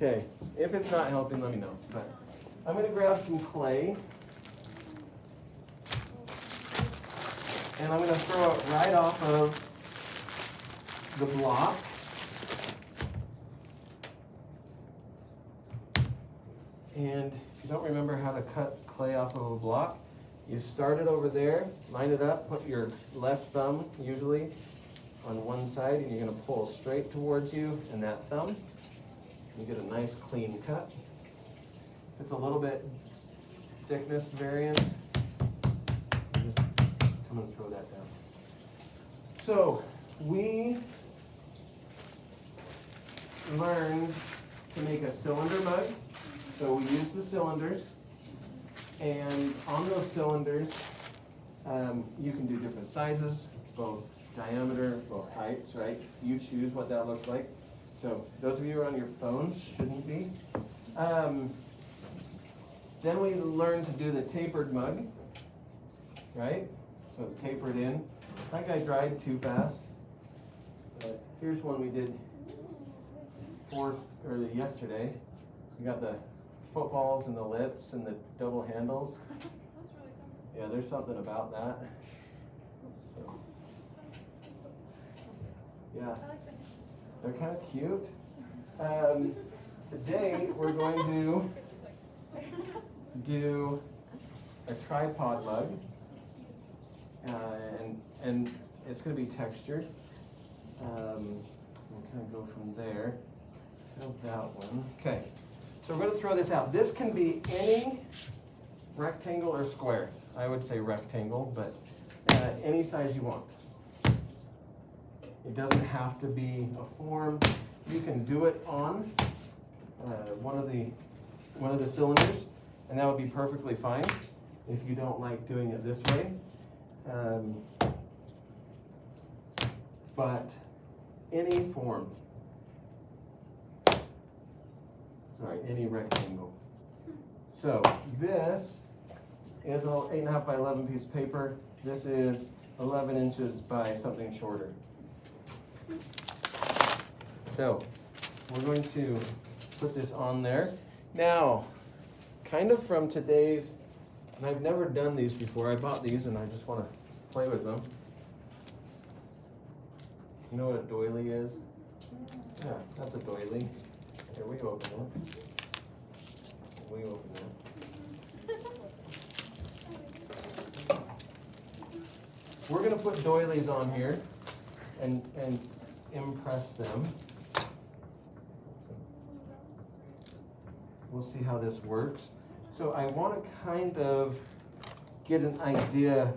Okay, if it's not helping, let me know. But I'm going to grab some clay. And I'm going to throw it right off of the block. And if you don't remember how to cut clay off of a block, you start it over there, line it up, put your left thumb usually on one side, and you're going to pull straight towards you and that thumb. You get a nice clean cut. If it's a little bit thickness variance, just come and throw that down. So we learned to make a cylinder mug. So we use the cylinders, and on those cylinders, you can do different sizes, both diameter, both heights, right? You choose what that looks like. So those of you who are on your phones shouldn't be. Then we learned to do the tapered mug, right? So it's tapered in. That guy dried too fast. Here's one we did yesterday. We got the footballs and the lips and the double handles. That's really cool. Yeah, there's something about that. So, yeah, I like that. they're kind of cute. Today we're going to do a tripod mug, and it's going to be textured. We'll kind of go from there. How's that one? Okay. So we're going to throw this out. This can be any rectangle or square. I would say rectangle, but any size you want. It doesn't have to be a form. You can do it on one of the cylinders, and that would be perfectly fine if you don't like doing it this way. But any form. Sorry, any rectangle. So this is an 8.5 by 11 piece of paper. This is 11 inches by something shorter. So we're going to put this on there. Now, kind of from today's, and I've never done these before. I bought these and I just want to play with them. You know what a doily is? Yeah, that's a doily. Here, we open it. We open it. We're going to put doilies on here and impress them. We'll see how this works. So I want to kind of get an idea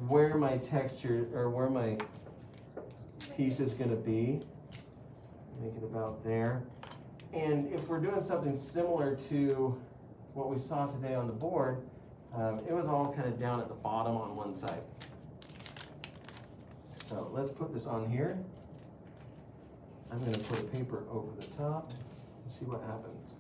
where my texture or where my piece is going to be. Make it about there. And if we're doing something similar to what we saw today on the board, it was all kind of down at the bottom on one side. So let's put this on here. I'm going to put a paper over the top and see what happens.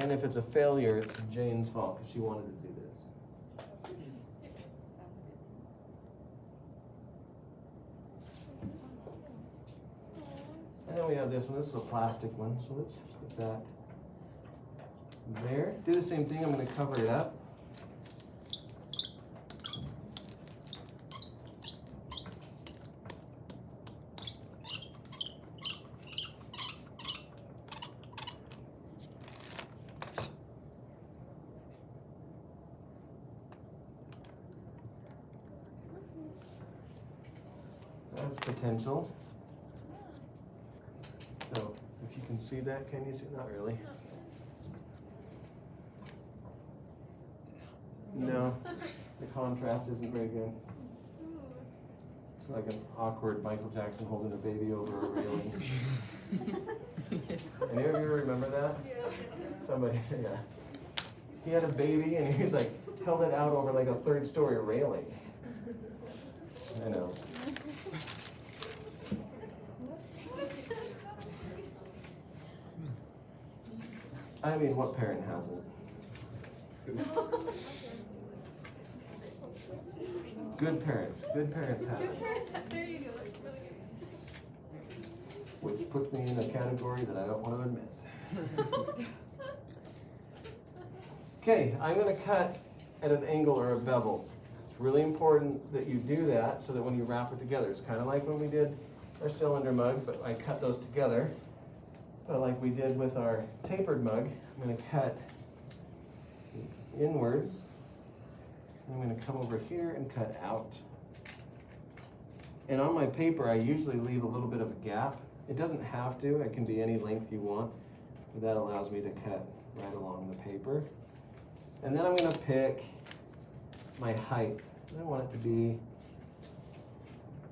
And if it's a failure, it's Jane's fault because she wanted to do this. And then we have this one. This is a plastic one, so let's just put that there. Do the same thing. I'm going to cover it up. That's potential. So, if you can see that, can you see? Not really. No, the contrast isn't very good. It's like an awkward Michael Jackson holding a baby over a railing. Any of you remember that? Somebody, yeah. He had a baby and he was like, held it out over like a 3rd-story railing. I know. I mean, what parent hasn't? Good parents have Good it. parents, there you go, that's really good. Which puts me in a category that I don't want to admit. Okay, I'm gonna cut at an angle or a bevel. It's really important that you do that so that when you wrap it together, it's kind of like when we did our cylinder mug, but I cut those together. But like we did with our tapered mug, I'm gonna cut inward. I'm gonna come over here and cut out. And on my paper, I usually leave a little bit of a gap. It doesn't have to, it can be any length you want. But that allows me to cut right along the paper. And then I'm gonna pick my height. I want it to be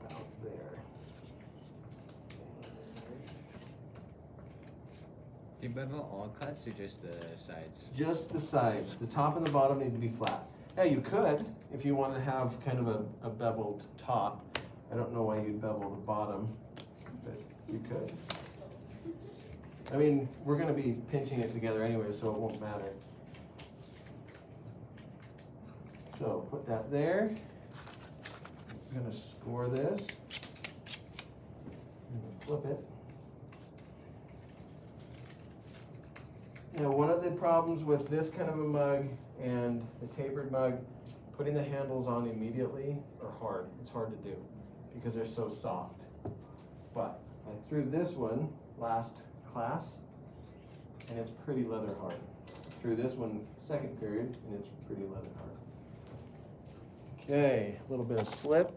about there. Do you bevel all cuts or just the sides? Just the sides, the top and the bottom need to be flat. Yeah, you could, if you wanted to have kind of a beveled top. I don't know why you'd bevel the bottom, but you could. I mean, we're gonna be pinching it together anyway, so it won't matter. So put that there. I'm gonna score this. I'm gonna flip it. Now, one of the problems with this kind of a mug and the tapered mug, putting the handles on immediately are hard. It's hard to do because they're so soft. But I threw this one last class and it's pretty leather hard. Threw this one second period and it's pretty leather hard. Okay, a little bit of slip.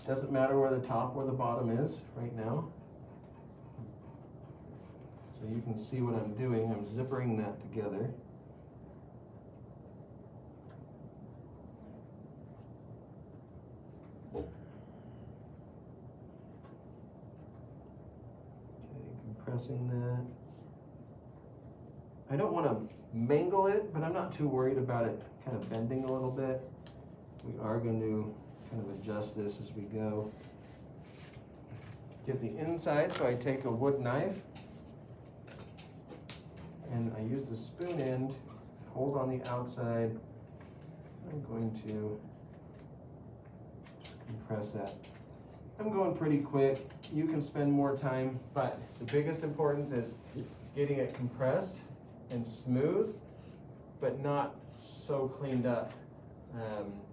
Doesn't matter where the top or the bottom is right now. So you can see what I'm doing. I'm zippering that together. Okay, compressing that. I don't want to mangle it, but I'm not too worried about it kind of bending a little bit. We are going to kind of adjust this as we go. Get the inside, so I take a wood knife and I use the spoon end, hold on the outside. I'm going to just compress that. I'm going pretty quick. You can spend more time, but the biggest importance is getting it compressed and smooth, but not so cleaned up.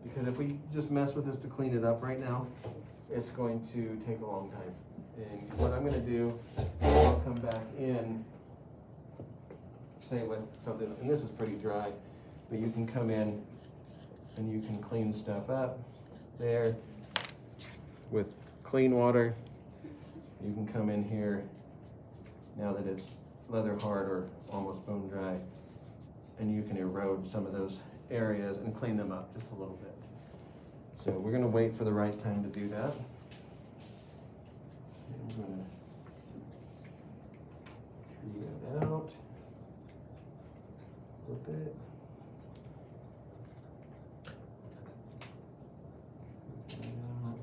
Because if we just mess with this to clean it up right now, it's going to take a long time. And what I'm gonna do, I'll come back in, say with something, and this is pretty dry, but you can come in and you can clean stuff up there with clean water. You can come in here now that it's leather hard or almost bone dry, and you can erode some of those areas and clean them up just a little bit. So we're gonna wait for the right time to do that. I'm gonna tree that out, flip it. Flip it out.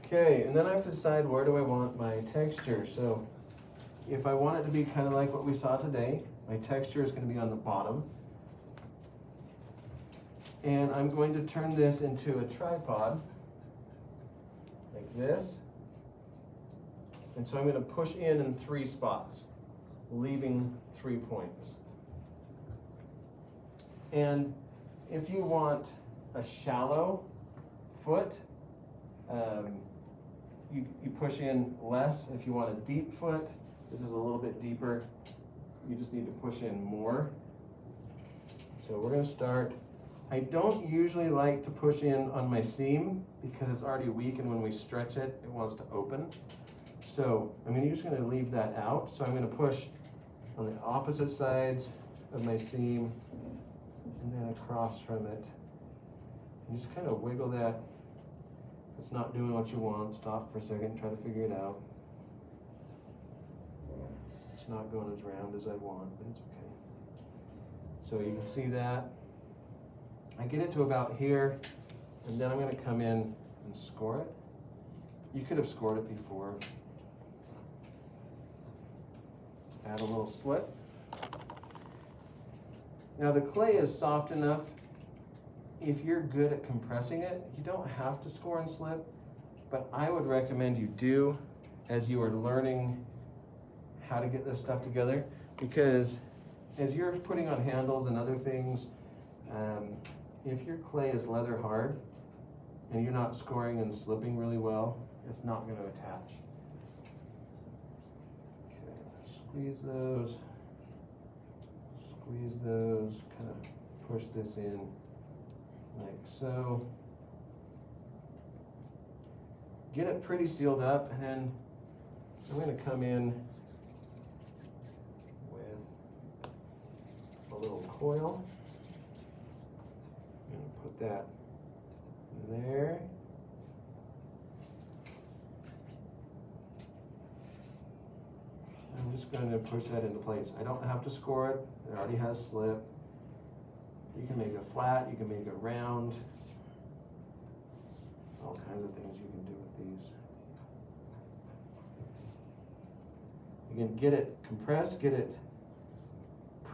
Okay, and then I have to decide where do I want my texture. So if I want it to be kind of like what we saw today, my texture is going to be on the bottom. And I'm going to turn this into a tripod, like this. And so I'm going to push in 3 spots, leaving 3 points. And if you want a shallow foot, you push in less. If you want a deep foot, this is a little bit deeper. You just need to push in more. So we're going to start. I don't usually like to push in on my seam because it's already weak, and when we stretch it, it wants to open. So I'm just going to leave that out. So I'm going to push on the opposite sides of my seam and then across from it. And just kind of wiggle that. If it's not doing what you want, stop for a second, try to figure it out. It's not going as round as I want, but it's okay. So you can see that. I get it to about here, and then I'm gonna come in and score it. You could have scored it before. Add a little slip. Now the clay is soft enough, if you're good at compressing it, you don't have to score and slip, but I would recommend you do as you are learning how to get this stuff together, because as you're putting on handles and other things, if your clay is leather hard and you're not scoring and slipping really well, it's not going to attach. Okay, squeeze those, kind of push this in like so. Get it pretty sealed up, and then I'm going to come in with a little coil and put that there. I'm just going to push that into place. I don't have to score it. It already has slip. You can make it flat, you can make it round. All kinds of things you can do with these. Again, get it compressed, get it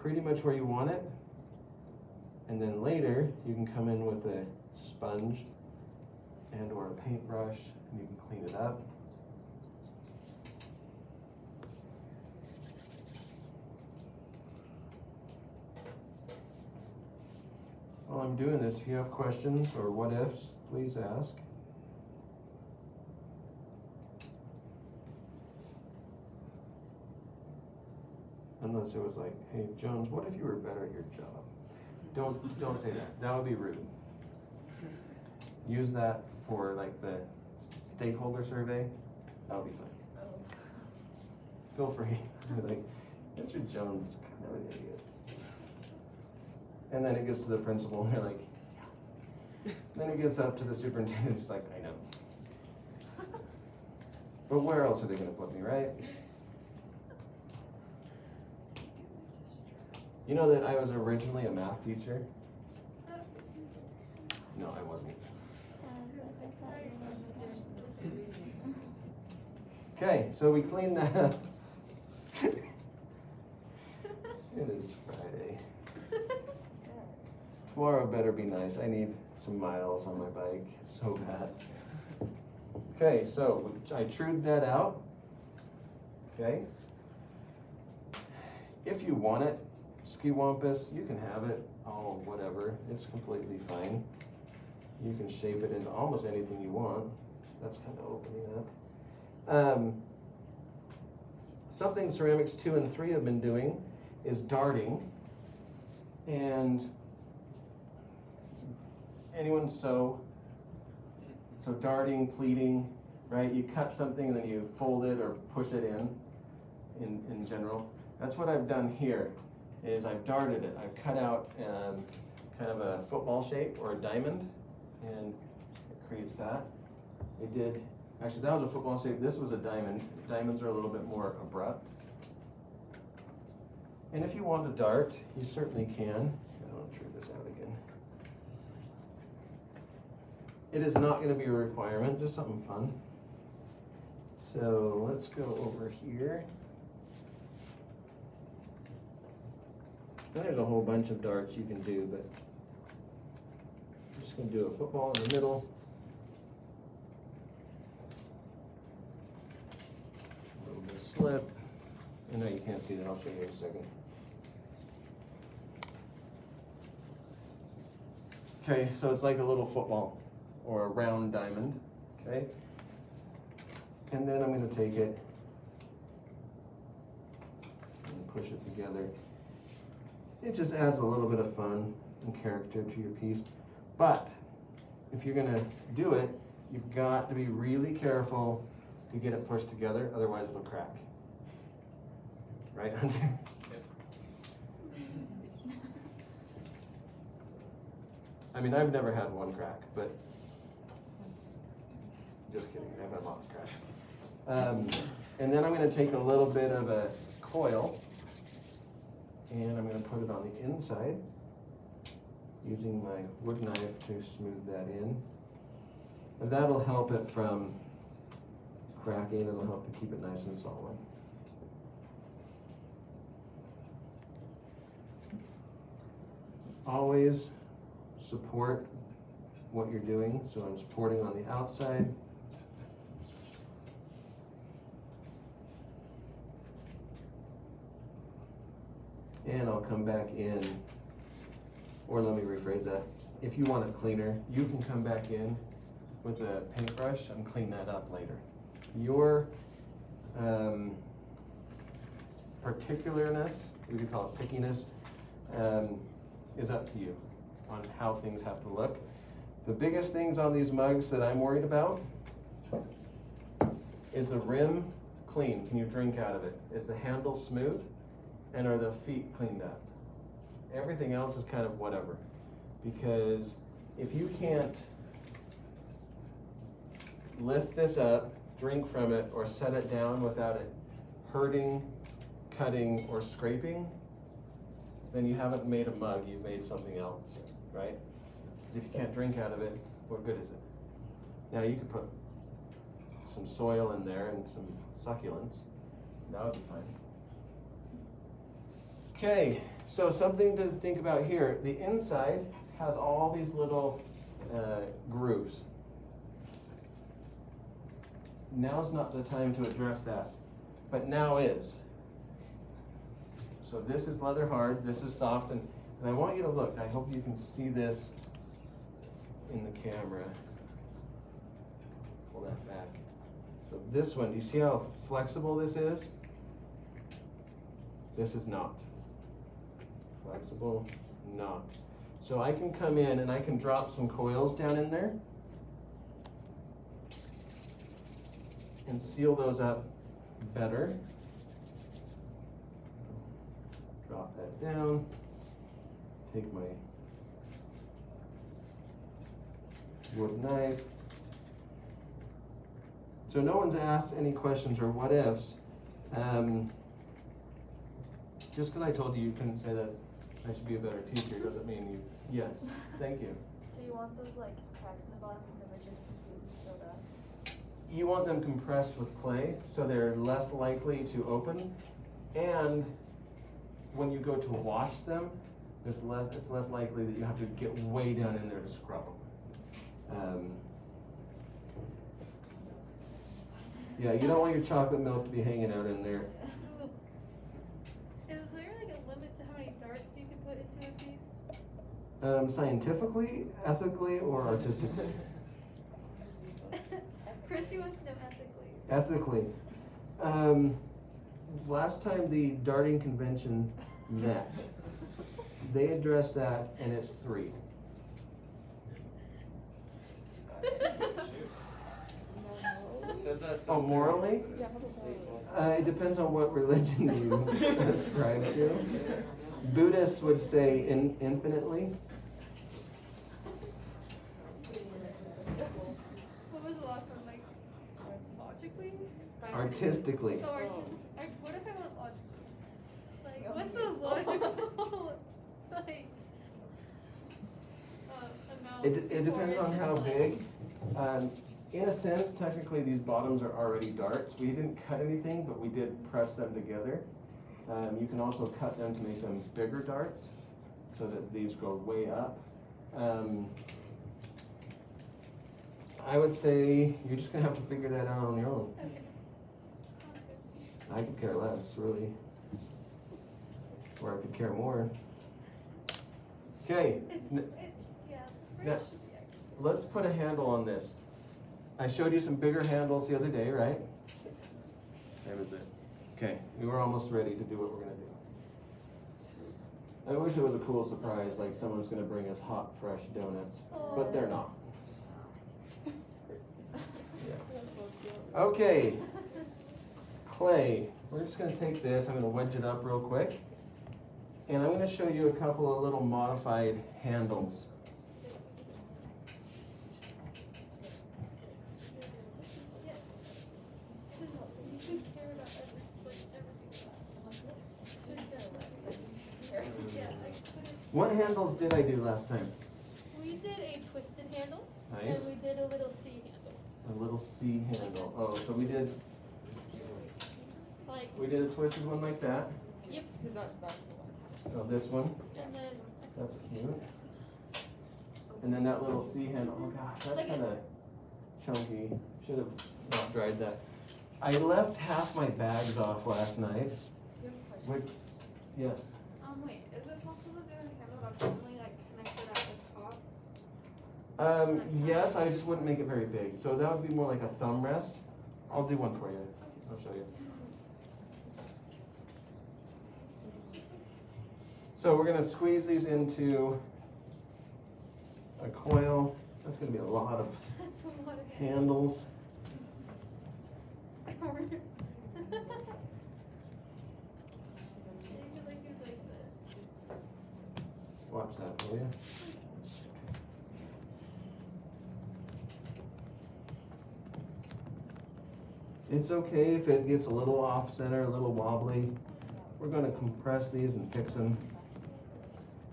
pretty much where you want it. And then later, you can come in with a sponge and or a paintbrush, and you can clean it up. While I'm doing this, if you have questions or what ifs, please ask. Unless it was like, hey Jones, what if you were better at your job? Don't say that. That would be rude. Use that for like the stakeholder survey. That would be fine. Feel free. Like, Mr. Jones is kind of an idiot. And then it gets to the principal, and they're like, yeah. Then it gets up to the superintendent, it's like, I know. But where else are they going to put me, right? You know that I was originally a math teacher? No, I wasn't. Okay, so we cleaned that up. It is Friday. Tomorrow better be nice. I need some miles on my bike so bad. Okay, so I trued that out. Okay. If you want it, skiwampus, you can have it all whatever. It's completely fine. You can shape it into almost anything you want. That's kind of opening up. Something ceramics 2 and 3 have been doing is darting. And anyone sew? So darting, pleating, right? You cut something and then you fold it or push it in general. That's what I've done here, is I've darted it. I've cut out kind of a football shape or a diamond, and it creates that. Actually that was a football shape, this was a diamond. Diamonds are a little bit more abrupt. And if you want to dart, you certainly can. I want to trim this out again. It is not going to be a requirement, just something fun. So let's go over here. And there's a whole bunch of darts you can do, but I'm just going to do a football in the middle. A little bit of slip. I know you can't see that, I'll show you in a second. Okay, so it's like a little football or a round diamond, okay? And then I'm going to take it and push it together. It just adds a little bit of fun and character to your piece. But if you're going to do it, you've got to be really careful to get it pushed together, otherwise it'll crack. Right, Hunter? Yep. I mean, I've never had one crack, but just kidding, I've had lots of cracks. And then I'm going to take a little bit of a coil, and I'm going to put it on the inside. using my wood knife to smooth that in. And that'll help it from cracking, it'll help to keep it nice and solid. Always support what you're doing, so I'm supporting on the outside. And I'll come back in, or let me rephrase that. If you want it cleaner, you can come back in with a paintbrush and clean that up later. Your particularness, we could call it pickiness, is up to you on how things have to look. The biggest things on these mugs that I'm worried about is the rim clean. Can you drink out of it? Is the handle smooth? And are the feet cleaned up? Everything else is kind of whatever. Because if you can't lift this up, drink from it, or set it down without it hurting, cutting, or scraping, then you haven't made a mug, you've made something else, right? Because if you can't drink out of it, what good is it? Now you could put some soil in there and some succulents. That would be fine. Okay, so something to think about here. The inside has all these little grooves. Now's not the time to address that, but now is. So this is leather hard, this is soft, and I want you to look. I hope you can see this in the camera. Pull that back. So this one, do you see how flexible this is? This is not. Flexible, not. So I can come in and I can drop some coils down in there and seal those up better. Drop that down, take my wood knife. So no one's asked any questions or what ifs. Just because I told you you couldn't say that I should be a better teacher doesn't mean you, yes, thank you. So you want those like cracks in the bottom from the ridges completely sealed up? You want them compressed with clay so they're less likely to open, and when you go to wash them, it's less likely that you have to get way down in there to scrub them. Yeah, you don't want your chocolate milk to be hanging out in there. Is there like a limit to how many darts you can put into a piece? Scientifically, ethically, or artistically? Christy wants to know ethically. Ethically. Last time the darting convention met, they addressed that, and it's 3. Oh, morally? It depends on what religion you ascribe to. Buddhists would say infinitely. What was the last one, like, logically? Artistically. So what if I want logical? Like, what's the logical, like, amount? It before depends it's on just how like- big. In a sense, technically these bottoms are already darts. We didn't cut anything, but we did press them together. You can also cut them to make them bigger darts so that these go way up. I would say you're just gonna have to figure that out on your own. Okay. Sounds good. I could care less, really. Or I could care more. Okay, Yes, now, spring should be actually. let's put a handle on this. I showed you some bigger handles the other day, right? That was it. Okay, we were almost ready to do what we're gonna do. I wish it was a cool surprise, like someone's gonna bring us hot, fresh donuts, but they're not. Yeah. Okay, clay. We're just gonna take this, I'm gonna wedge it up real quick. And I'm gonna show you a couple of little modified handles. You should care about everything else. Yeah, I couldn't. What handles did I do last time? We did a twisted handle. Nice. And we did a little C handle. A little C handle. Oh, so we did Like, a twisted one like that. yep. Oh, this one. And then, That's cute. And then that little C handle. Oh gosh, that's Like it. kind of chunky. Should have not dried that. I left half my bags off last night. Which, yes. wait, is it possible to do a handle that's only like connected at the top? Yes, I just wouldn't make it very big. So that would be more like a thumb rest. I'll do one for you. I'll show you. So we're gonna squeeze these into a coil. That's gonna be a lot of That's a lot of handles. So you could like do like this. Watch that for you. It's okay if it gets a little off center, a little wobbly. We're gonna compress these and fix them.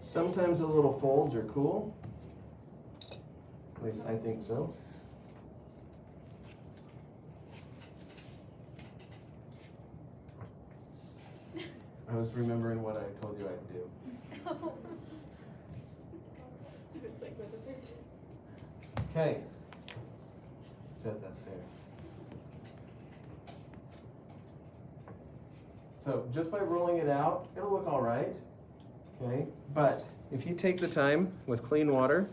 Sometimes the little folds are cool. At least I think so. I was remembering what I told you I'd do. It's like with the pictures. Okay. Set that there. So just by rolling it out, it'll look all right. Okay, but if you take the time with clean water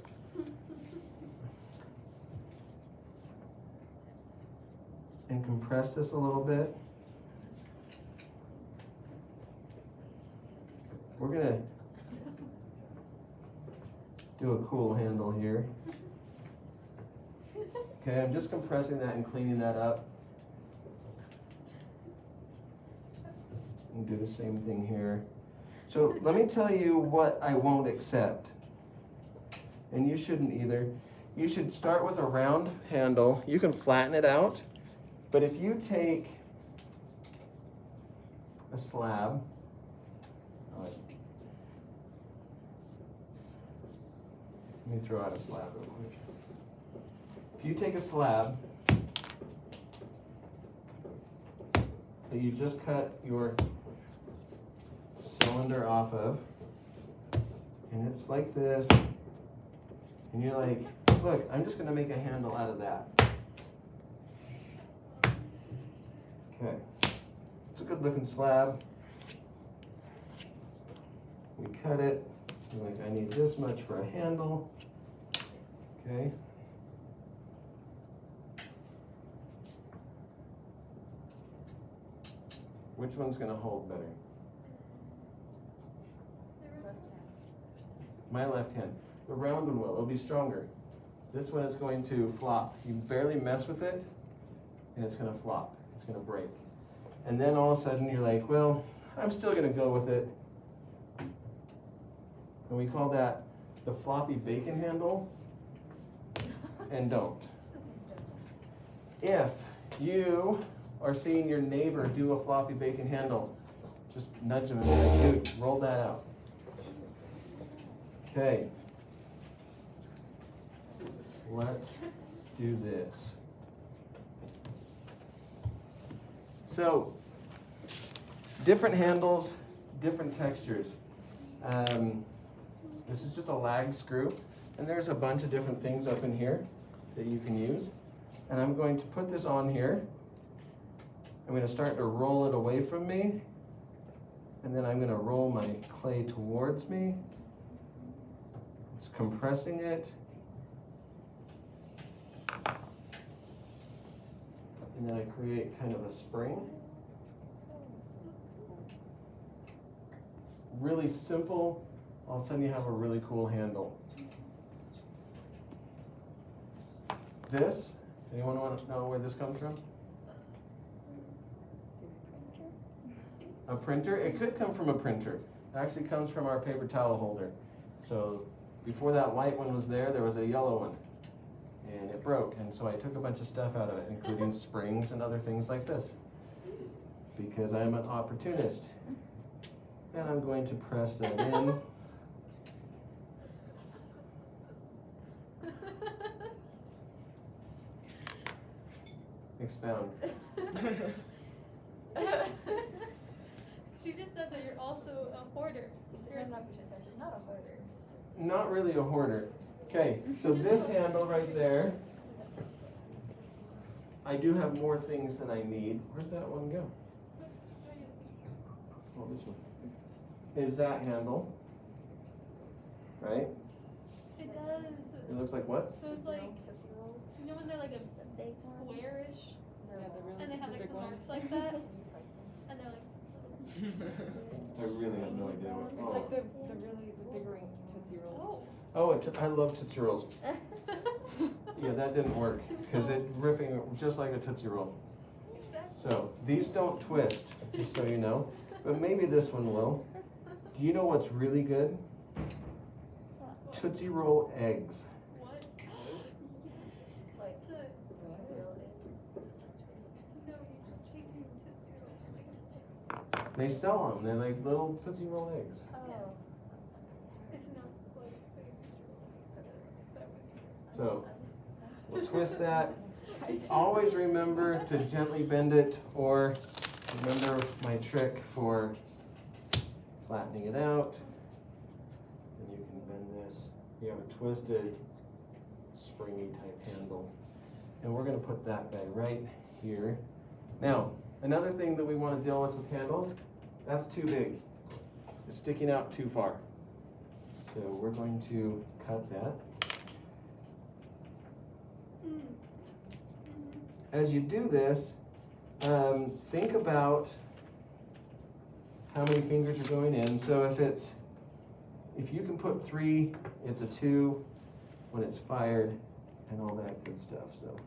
and compress this a little bit, we're gonna do a cool handle here. Okay, I'm just compressing that and cleaning that up. And do the same thing here. So let me tell you what I won't accept. And you shouldn't either. You should start with a round handle. You can flatten it out. But if you take a slab, let me throw out a slab real quick. If you take a slab that you just cut your cylinder off of, and it's like this, and you're like, look, I'm just gonna make a handle out of that. Okay, it's a good looking slab. We cut it, you're like, I need this much for a handle. Okay. Which one's gonna hold better? My left hand. The round one will, it'll be stronger. This one is going to flop. You barely mess with it, and it's gonna flop. It's gonna break. And then all of a sudden you're like, well, I'm still gonna go with it. And we call that the floppy bacon handle, and don't. If you are seeing your neighbor do a floppy bacon handle, just nudge them and be like, dude, roll that out. Okay. Let's do this. So, different handles, different textures. This is just a lag screw, and there's a bunch of different things up in here that you can use. And I'm going to put this on here. I'm going to start to roll it away from me, and then I'm going to roll my clay towards me. It's compressing it. And then I create kind of a spring. Really simple. All of a sudden you have a really cool handle. This, anyone want to know where this comes from? A printer? It could come from a printer. It actually comes from our paper towel holder. So before that white one was there was a yellow one. And it broke, and so I took a bunch of stuff out of it, including springs and other things like this. Because I'm an opportunist. And I'm going to press that in. Expound. She just said that you're also a hoarder. You said I'm not because I said not a hoarder. Not really a hoarder. Okay, so this handle right there, I do have more things than I need. Where'd that one go? Oh, this one. Is that handle, right? It does. It looks like what? Those like, Tootsie Rolls. you know when they're like a Big one. squarish, They're long. and they have like big the ones. marks like that, and they're like. I really have no idea what. It's like the bigger Tootsie Rolls. Oh. I love Tootsie Rolls. Yeah, that didn't work because it's ripping just like a Tootsie Roll. Exactly. So these don't twist, just so you know, but maybe this one will. Do you know what's really good? Tootsie Roll eggs. What? Like, So, build it. no, you're just taking Tootsie Rolls and making it. They sell them. They're like little Tootsie Roll eggs. Oh. It's not like big Tootsie Rolls. That would be. So we'll twist that. Always remember to gently bend it, or remember my trick for flattening it out. And you can bend this. You have a twisted, springy type handle. And we're gonna put that guy right here. Now, another thing that we want to deal with handles, that's too big. It's sticking out too far. So we're going to cut that. As you do this, think about how many fingers are going in. So if you can put 3, it's a 2 when it's fired and all that good stuff. So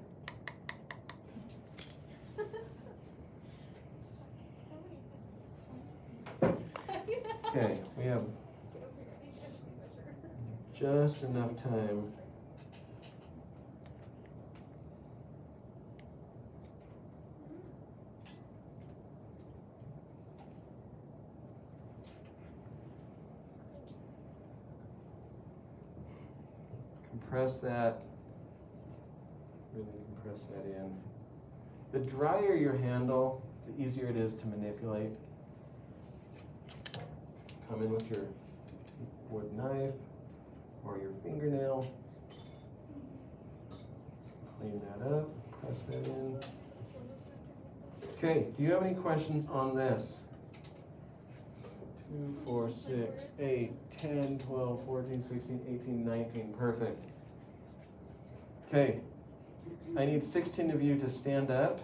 okay, we have just enough time. Compress that, really compress that in. The drier your handle, the easier it is to manipulate. Come in with your wood knife or your fingernail. Clean that up, press that in. Okay, do you have any questions on this? 2, 4, 6, 8, 10, 12, 14, 16, 18, 19, perfect. Okay, I need 16 of you to stand up,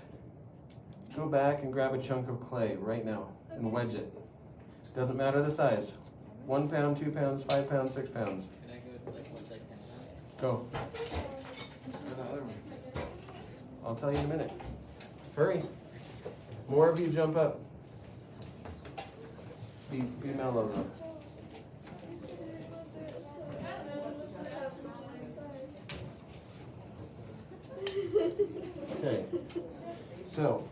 go back and grab a chunk of clay right now and wedge it. Doesn't matter the size. 1 pound, 2 pounds, 5 pounds, 6 pounds. Can I go like one like 10 pounds? Go. What about other ones? I'll tell you in a minute. Hurry. More of you jump up. Be mellow though. Okay. So,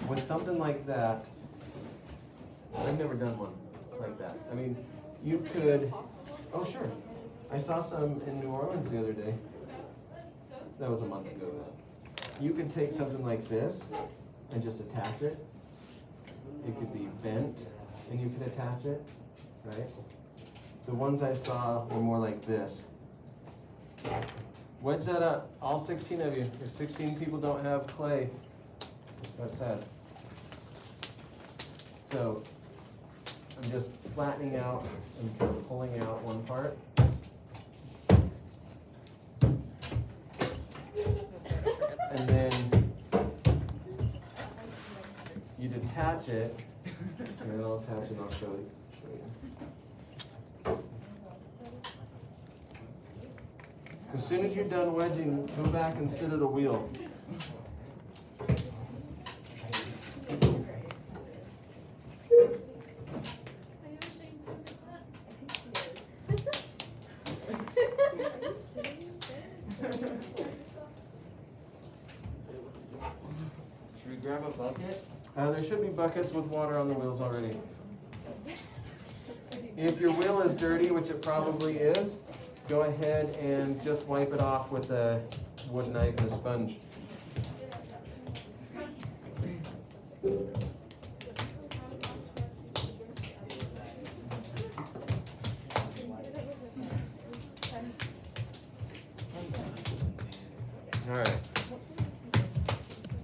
with something like that, I've never done one like that. I mean, you could, oh sure. I saw some in New Orleans the other day. That was a month ago now. You could take something like this and just attach it. It could be bent and you could attach it, right? The ones I saw were more like this. Wedge that up, all 16 of you. If 16 people don't have clay, that's sad. So, I'm just flattening out and kind of pulling out one part. And then you detach it, and then I'll attach it and I'll show you. As soon as you're done wedging, go back and sit at a wheel. Should we grab a bucket? There should be buckets with water on the wheels already. If your wheel is dirty, which it probably is, go ahead and just wipe it off with a wood knife and a sponge. All right.